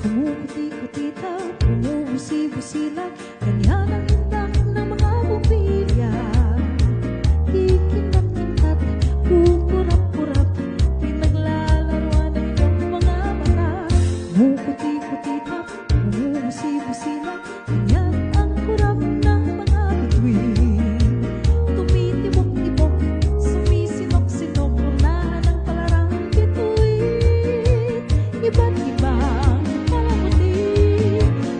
Kumukuti-kutitaw, bumubusi-busilan, ganyan ang hindang ng mga bumbilya. Kikinat-kintat, kukurap-kurap, pinaglalaruan ng iyong mga mata. Kumukuti-kutitaw, bumubusi-busilan, ganyan ang kurap ng mga bituin. Tumitibok-tibok, sumisinok-sinok, unahan ng palarang bituin. Iba't ibang palamuti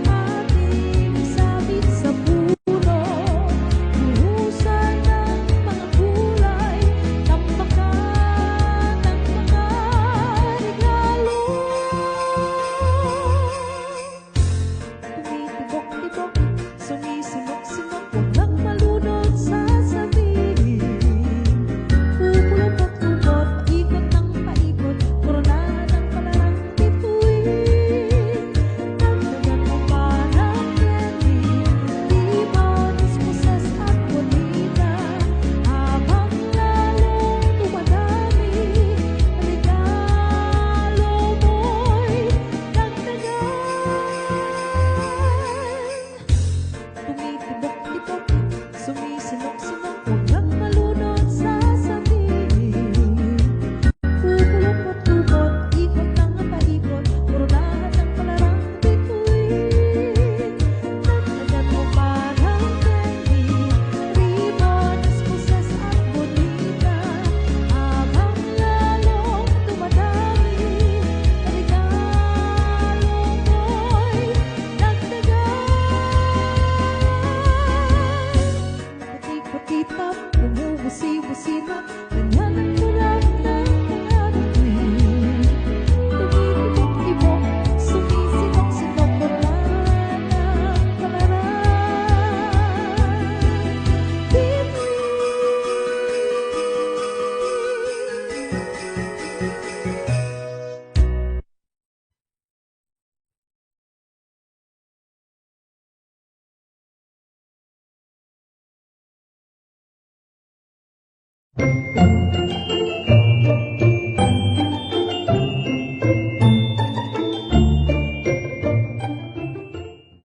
ating sabit sa puno, buhusan ng mga kulay, tampakan ng mga regalo. Tumitibok-tibok, sumisinok-sinok, walang malunod sasabihin. Pupulot at pulot, ikot ng paikot, koronahan ng palarang bituin. Dagdagan mo pa ng candy, ribbons, puses at bonita, habang lalong dumadami, regalo mo'y dagdagan. Tumitibok-tibok, sumisinok-sinok, walang malunod sasabihin. Pupulot at pulot, ikot ng paikot, koronahan ng palarang bituin. Dagdagan mo pa ng candy, ribbons, puses at bonita, habang lalong dumadami, regalo mo'y dagdagan. Puti-putitap, bumubusi-busita, ganyan ang tulad ng mga bituin. Tumitibok-tibok, sumisinok-sinok, koronahan ng palarang bituin.